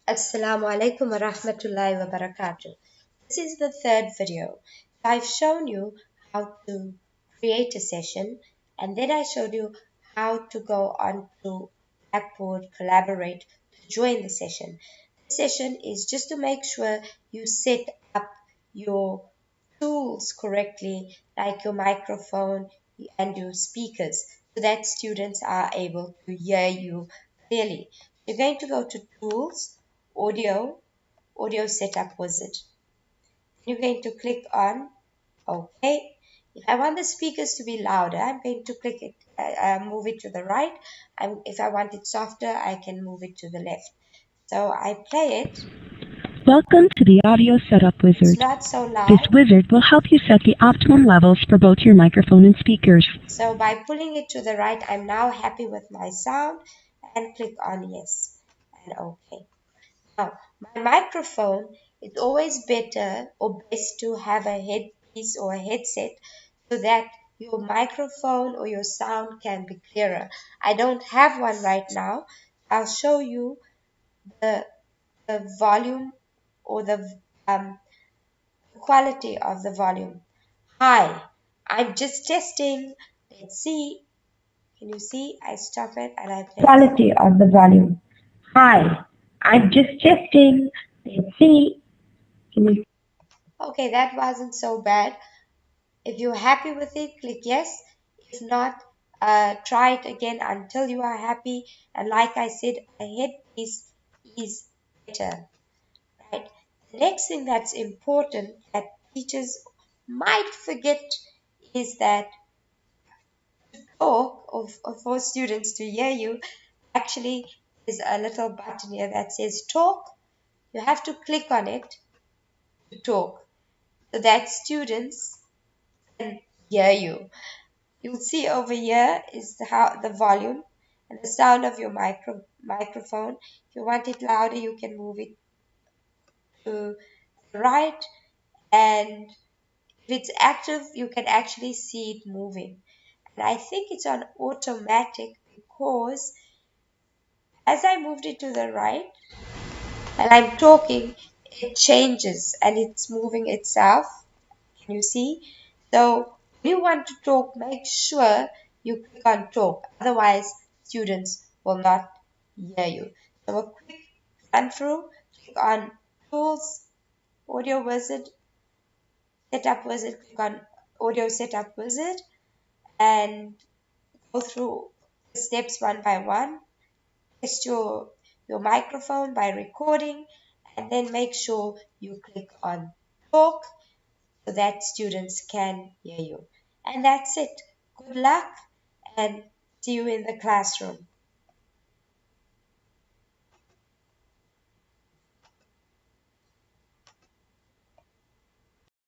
Assalamu alaikum wa rahmatullahi wa barakatuh. This is the third video. I've shown you how to create a session, and then I showed you how to go on to Blackboard Collaborate to join the session. The session is just to make sure you set up your tools correctly, like your microphone and your speakers, so that students are able to hear you clearly. You're going to go to Tools, Audio Setup Wizard. You're going to click on OK. If I want the speakers to be louder, I'm going to click it, move it to the right. If I want it softer, I can move it to the left. So I play it. Welcome to the Audio Setup Wizard. It's not so loud. This wizard will help you set the optimum levels for both your microphone and speakers. So by pulling it to the right, I'm now happy with my sound, and click on yes and OK. Now, my microphone, it's always better or best to have a headpiece or a headset so that your microphone or your sound can be clearer. I don't have one right now. I'll show you the volume or the quality of the volume. Hi, I'm just testing. Let's see. Can you see? I stop it and I play. Quality of the volume. Hi, I'm just testing. Let's see. Okay, that wasn't so bad. If you're happy with it, click yes. If not, try it again until you are happy. And like I said, a headpiece is better, right? The next thing that's important that teachers might forget is that to talk or for students to hear you, actually there's a little button here that says talk. You have to click on it to talk so that students can hear you. You'll see over here is the volume and the sound of your microphone. If you want it louder, you can move it to the right, and if it's active, you can actually see it moving. And I think it's on automatic because as I moved it to the right and I'm talking, it changes and it's moving itself. Can you see? So when you want to talk, make sure you click on talk. Otherwise, students will not hear you. So a quick run through, click on Tools, Audio Wizard, Setup Wizard, click on Audio Setup Wizard, and go through the steps one by one. Test your microphone by recording, and then make sure you click on talk so that students can hear you. And that's it. Good luck and see you in the classroom.